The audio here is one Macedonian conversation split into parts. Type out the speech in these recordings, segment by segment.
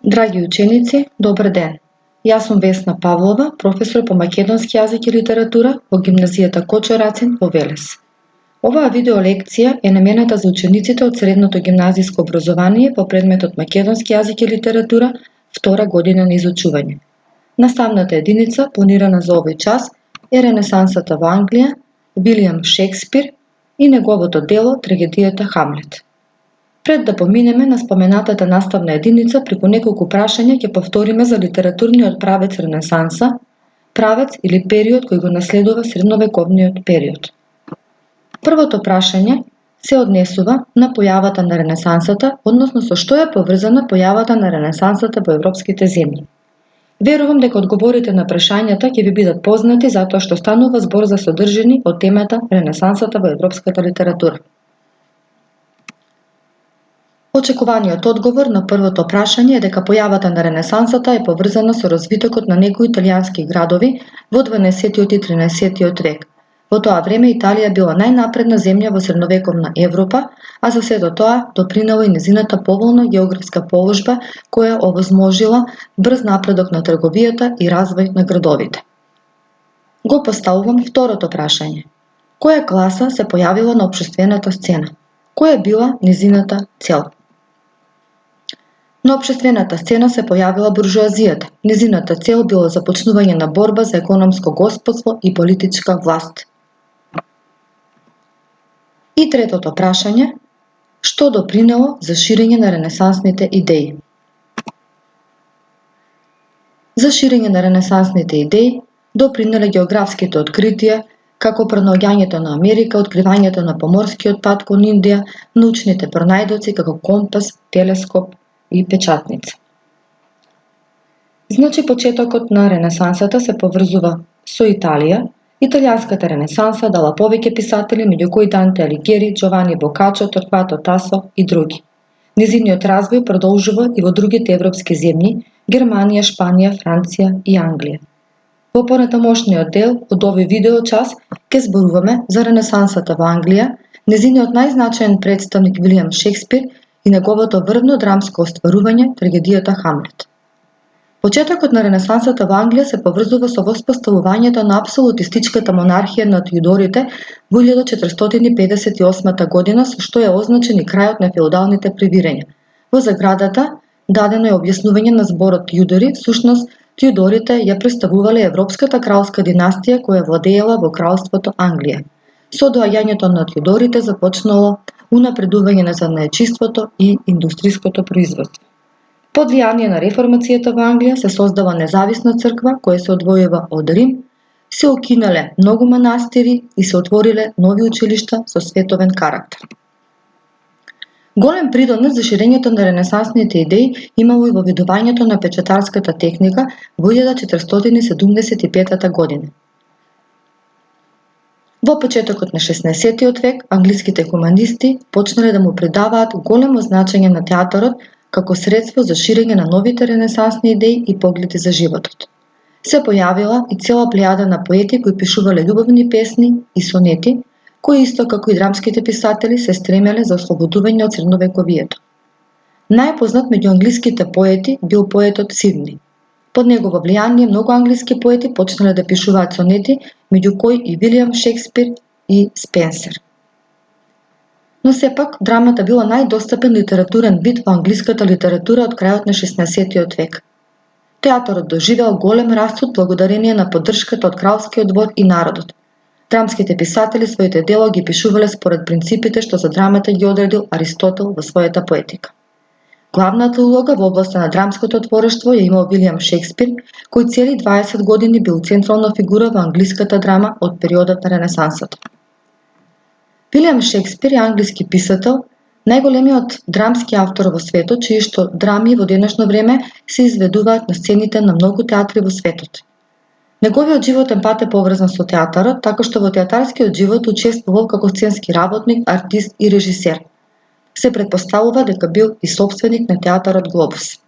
Драги ученици, добар ден! Јас сум Весна Павлова, професор по македонски јазик и литература во гимназијата Кочо Рацин во Велес. Оваа видео лекција е намената за учениците од средното гимназиско образование по предметот македонски јазик и литература, втора година на изучување. Наставната единица планирана за овој час е Ренесансата во Англија, Вилијам Шекспир и неговото дело трагедијата Хамлет. Пред да поминеме на споменатата наставна единица, преку неколку прашања ќе повториме за литературниот правец Ренесанса, правец или период кој го наследува средновековниот период. Првото прашање се однесува на појавата на Ренесансата, односно со што е поврзана појавата на Ренесансата во европските земји. Верувам дека одговорите на прашањата ќе ви бидат познати затоа што станува збор за содржини од темата Ренесансата во европската литература. Очекуваниот одговор на првото прашање е дека појавата на Ренесансата е поврзана со развитокот на некои италијански градови во 12 и 13 век. Во тоа време Италија била најнапредна земја во средновековна Европа, а за сето тоа допринела и незината поволна географска положба која овозможила брз напредок на трговијата и развој на градовите. Го поставувам второто прашање. Која класа се појавила на општествената сцена? Која била незината цел? На општествената сцена се појавила буржуазијата. Незината цел било започнување на борба за економско господство и политичка власт. И третото прашање, што допринело за ширење на ренесансните идеи? За ширење на ренесансните идеи допринеле географските откритија, како пронаоѓањето на Америка, откривањето на поморскиот пат кон Индија, научните пронајдоци како компас, телескоп и печатница. Значи, почетокот на Ренесансата се поврзува со Италија. Италијанската Ренесанса дала повеќе писатели, меѓу кои Данте Алигјери, Џовани Бокачо, Торквато Тасо и други. Незиниот развој продолжува и во другите европски земји, Германија, Шпанија, Франција и Англија. Во понатамошниот дел од овој видео час ќе зборуваме за Ренесансата во Англија, незиниот најзначаен представник Вилијам Шекспир и неговото врвно драмско остварување трагедијата Хамлет. Почетокот на Ренесансата во Англија се поврзува со воспоставувањето на апсолутистичката монархија на Тјудорите во 1458 година, со што е означен и крајот на феудалните привирења. Во заградата дадено е објаснување на зборот Тјудори, всушност Тјудорите ја представувале европската кралска династија која владеела во кралството Англија. Со доаѓањето на Тјудорите започнало унапредување на занаетчиството и индустриското производство. Под влијание на реформацијата во Англија се создава независна црква која се одвојува од Рим, се укинале многу манастири и се отвориле нови училишта со световен карактер. Голем придонес за ширењето на ренесансните идеи имало и воведувањето на печатарската техника во 1475 година. Во почетокот на 16 век, англиските хуманисти почнале да му придаваат големо значење на театарот како средство за ширење на новите ренесансни идеи и погледи за животот. Се појавила и цела плејада на поети кои пишувале љубовни песни и сонети, кои исто како и драмските писатели се стремеле за ослободување од средновековието. Најпознат меѓу англиските поети бил поетот Сидни. Под негово влијание многу англиски поети почнале да пишуваат сонети, меѓу кои и Вилијам Шекспир и Спенсер. Но сепак, драмата била најдостапен литературен вид во англиската литература од крајот на 16 век. Театарот доживеал голем растот благодарение на поддршката од кралскиот двор и народот. Драмските писатели своите дела ги пишувале според принципите што за драмата ги одредил Аристотел во својата поетика. Главната улога во областа на драмското творештво ја имал Вилијам Шекспир, кој цели 20 години бил централна фигура во англиската драма од периодот на Ренесансата. Вилијам Шекспир е англиски писател, најголемиот драмски автор во светот, чии што драми во денешно време се изведуваат на сцените на многу театри во светот. Неговиот животен пат е поврзан со театарот, така што во театарскиот живот учествувал како сценски работник, артист и режисер. Се претпоставува дека бил и сопственик на театарот Глобус.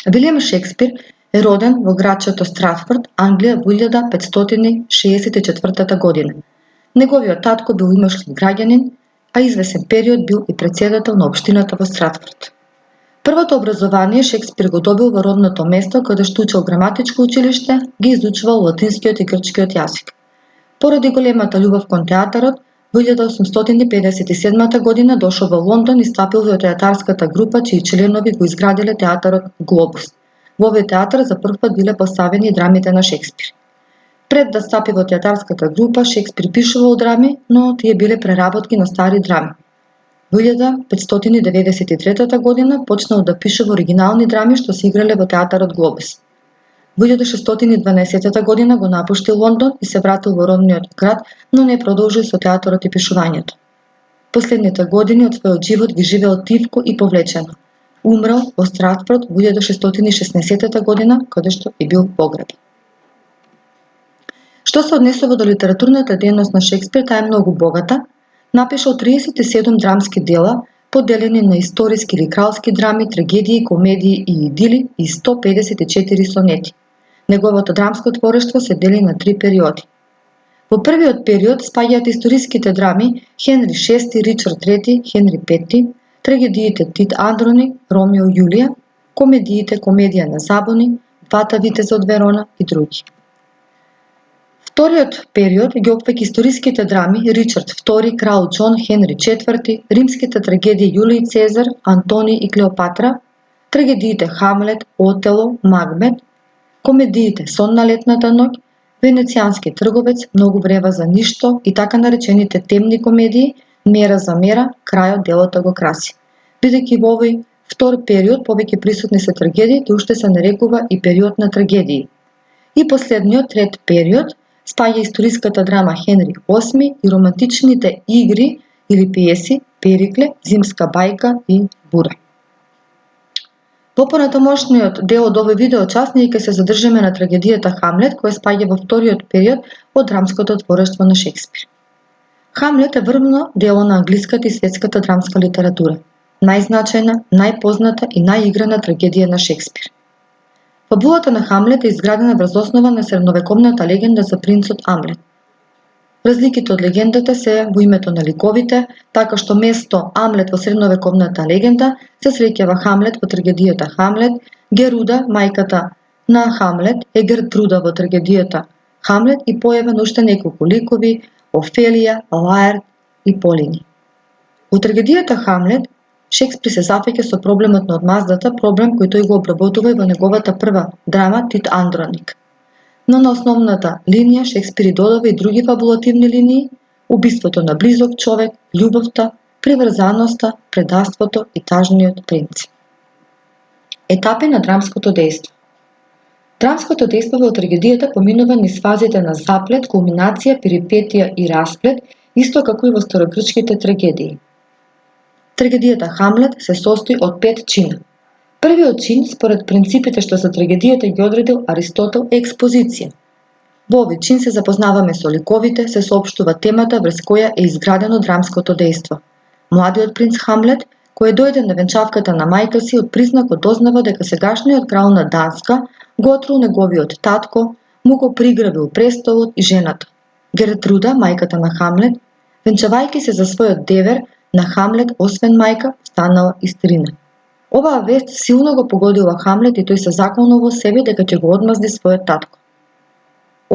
Вилијам Шекспир е роден во градчето Стратфорд, Англија во 1564 година. Неговиот татко бил имашлив граѓанин, а извесен период бил и претседател на општината во Стратфорд. Првото образование Шекспир го добил во родното место каде што учел граматичко училиште, ги изучувал латинскиот и грчкиот јазик. Поради големата љубов кон театарот, во 1857 година дошол во Лондон и стапил во театарската група чии членови го изградиле театарот Глобус. Во овој театар за прв пат биле поставени драмите на Шекспир. Пред да стапи во театарската група, Шекспир пишувал драми, но тие биле преработки на стари драми. Во 1593 година почнал да пишува оригинални драми што се играле во театарот Глобус. Во 1612 година го напуштил Лондон и се вратил во родниот град, но не продолжил со театарот и пишувањето. Последните години од својот живот ги живеел тивко и повлечено. Умрел во Стратфорд во 1616 година, каде што и бил погребан. Што се однесува до литературната дејност на Шекспир, таа е многу богата. Напишал 37 драмски дела, поделени на историски или кралски драми, трагедии, комедии и идили и 154 сонети. Неговото драмско творештво се дели на 3 периоди. Во првиот период спаѓаат историските драми Хенри VI, Ричард III, Хенри V, трагедиите Тит Андроник, Ромео и Јулија, комедиите Комедија на забуни, Двата витеза од Верона и други. Вториот период ги опфаќа историските драми Ричард II, Крал Џон, Хенри IV, римските трагедии Јулиј Цезар, Антони и Клеопатра, трагедиите Хамлет, Отело, Макбет, комедиите Сон на летната ноќ, Венецијански трговец, Многу врева за ништо и така наречените темни комедии Мера за мера, крајот делото го краси. Бидејќи во овој втор период повеќе присутни се трагедиите, уште се нарекува и период на трагедии. И последниот трет период спаѓа историската драма Хенри VIII и романтичните игри или пиеси Перикле, Зимска бајка и Бура. Во понатамошниот дел од овој видеочас ние ќе се задржиме на трагедијата Хамлет, која спаѓа во вториот период од драмското творештво на Шекспир. Хамлет е врвно дело на англиската и светската драмска литература, најзначајна, најпозната и најиграна трагедија на Шекспир. Фабулата на Хамлет е изградена врз основа на средновековната легенда за принцот Амлет. Разликите од легендата се во името на ликовите, така што место Амлет во средновековната легенда се среќава Хамлет во трагедијата Хамлет, Геруда, мајката на Хамлет, е Гертруда во трагедијата Хамлет и појава на уште неколку ликови, Офелија, Лаерт и Полини. Во трагедијата Хамлет, Шекспир се зафаќа со проблемот на одмаздата, проблем кој тој го обработува и во неговата прва драма Тит Андроник. Но на основната линија Шекспир додава и други фабулативни линии, убиството на близок човек, љубовта, приврзаноста, предавството и тажниот принцип. Етапи на драмското дејство. Драмското дејство во трагедијата поминува низ фазите на заплет, кулминација, перипетија и расплет, исто како и во старогрчките трагедии. Трагедијата Хамлет се состои од 5 чина. Првиот чин, според принципите што за трагедијата ги одредил Аристотел, е експозиција. Во овој чин се запознаваме со ликовите, се соопштува темата врз која е изградено драмското дејство. Младиот принц Хамлет, кој дојде на венчавката на мајка си, од признакот дознава дека сегашниот крал на Данска го отрул неговиот татко, му го приграбил престолот и жената. Гертруда, мајката на Хамлет, венчавајќи се за својот девер, на Хамлет, освен мајка, станала и стрина. Оваа вест силно го погодила Хамлет и тој се заколнал во себе дека ќе го одмазди својот татко.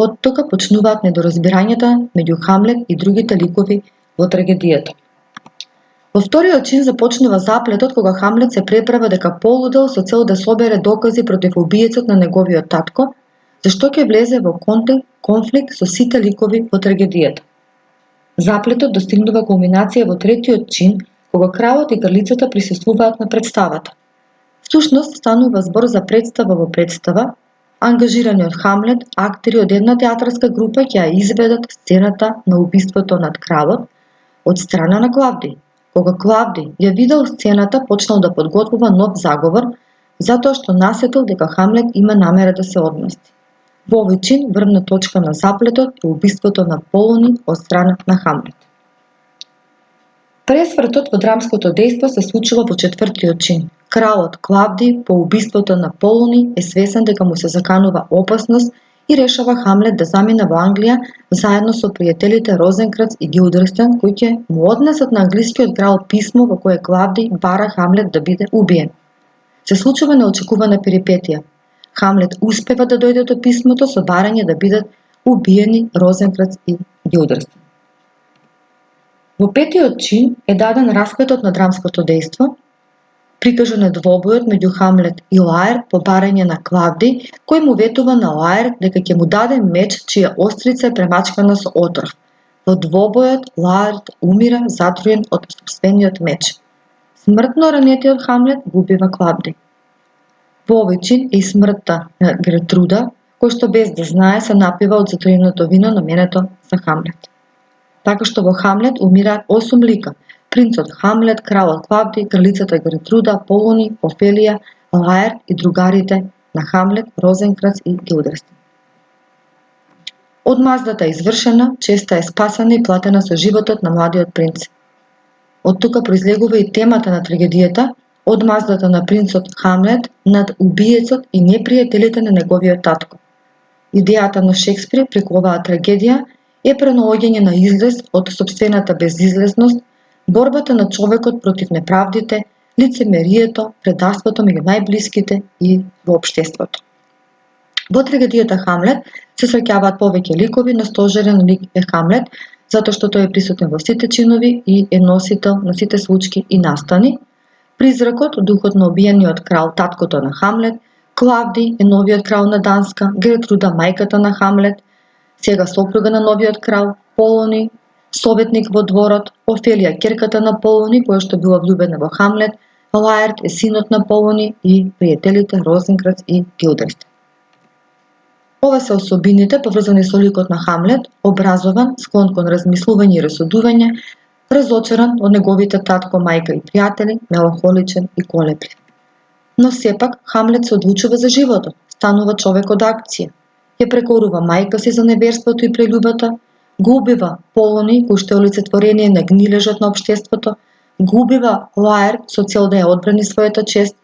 Од тука почнуваат недоразбирањата меѓу Хамлет и другите ликови во трагедијата. Во вториот чин започнува заплетот кога Хамлет се преправа дека полудел со цел да собере докази против убиецот на неговиот татко, зашто ќе влезе во конфликт со сите ликови во трагедијата. Заплетот достигнува кулминација во третиот чин, кога кралот и кралицата присуствуваат на представата. Всушност станува збор за представа во представа, ангажирани од Хамлет, актери од една театарска група ќе ја изведат сцената на убиството над кралот од страна на Клавдиј. Кога Клавдиј ја видел сцената, почнал да подготвува нов заговор, затоа што насетил дека Хамлет има намера да се одмести. Во овој чин врвна точка на заплетот е убиството на Полони од страна на Хамлет. Пресвртот во драмското дејство се случува во четвртиот чин. Кралот Клавдиј по убиството на Полони е свесен дека му се заканува опасност и решава Хамлет да замине во Англија заедно со пријателите Розенкранц и Гилдерстен, кои ќе му однесат на англискиот крал писмо во кое Клавдиј бара Хамлет да биде убиен. се случува неочекувана перипетија. Хамлет успева да дојде до писмото со барање да бидат убиени Розенкранц и Гилдерслев. Во петиот чин е даден распетот на драмското дејство, прикажан е двобојот меѓу Хамлет и Лаерт по барање на Клавдиј, кој му ветува на Лаерт дека ќе му даде меч чија острица е премачкана со отров. Во двобојот Лаерт умира затруен од сопствениот меч. Смртно ранетиот Хамлет го убива Клавдиј. Во овој чин е и смртта на Гертруда, кој што без да знае се напива од затруеното вино наменето за Хамлет. Така што во Хамлет умираат 8 лика: принцот Хамлет, кралот Клавдиј, кралицата Гертруда, Полони, Офелија, Лаерт и другарите на Хамлет, Розенкранц и Гилдерслев. Одмаздата е извршена, честа е спасена и платена со животот на младиот принц. Од тука произлегува и темата на трагедијата, одмаздата на принцот Хамлет над убиецот и непријателите на неговиот татко. Идејата на Шекспир преку оваа трагедија е пренаоѓање на излез од сопствената безизлезност, борбата на човекот против неправдите, лицемерието, предавството меѓу најблиските и во општеството. Во трагедијата Хамлет се среќаваат повеќе ликови, но стожерен лик е Хамлет, затоа што тој е присутен во сите чинови и е носител на сите случки и настани. Призракот, духот на убиениот крал, таткото на Хамлет, Клавдиј е новиот крал на Данска, Гертруда мајката на Хамлет, сега сопруга на новиот крал, Полони, советник во дворот, Офелија ќерката на Полони, која што била влюбена во Хамлет, Лаерт е синот на Полони и пријателите Розенкранц и Гилдерслев. Ова се особините поврзани со ликот на Хамлет, образован, склон кон размислување и расудување, разочаран од неговите татко, мајка и пријатели, меланхоличен и колеблив. Но сепак Хамлет се одлучува за животот, станува човек од акција. Ја прекорува мајка си за неверството и прељубата, го убива Полони, кој што е олицетворение на гнилежот на општеството, го убива Лаерт со цел да ја одбрани својата чест,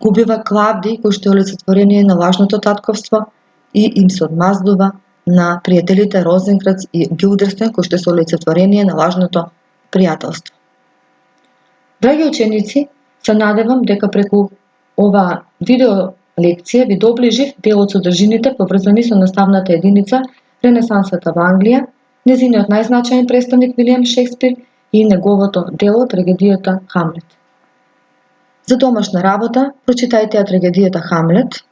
го убива Клавдиј, кој што е олицетворение на лажното татковство, и им се одмаздува на пријателите Розенкранц и Гилдерслев, кои што се олицетворение на лажното пријателство. Драги ученици, се надевам дека преку ова видео лекција ви доближив дел од содржините поврзани со наставната единица Ренесансата во Англија, незиниот најзначаен представник Вилијам Шекспир и неговото дело трагедијата Хамлет. За домашна работа прочитајте ја трагедијата Хамлет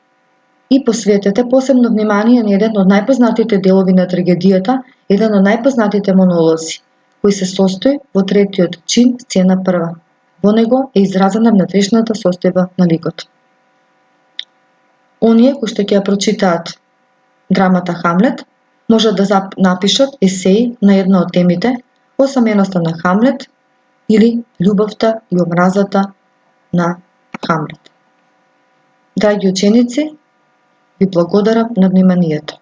и посветете посебно внимание на еден од најпознатите делови на трагедијата, еден од најпознатите монолози, кој се состои во третиот чин, сцена прва. Во него е изразена внатрешната состојба на ликот. Оние кои што ќе ја прочитаат драмата Хамлет, можат да напишат есеј на една од темите, осаменоста на Хамлет или љубовта и омразата на Хамлет. Драги ученици, ви благодарам на вниманието.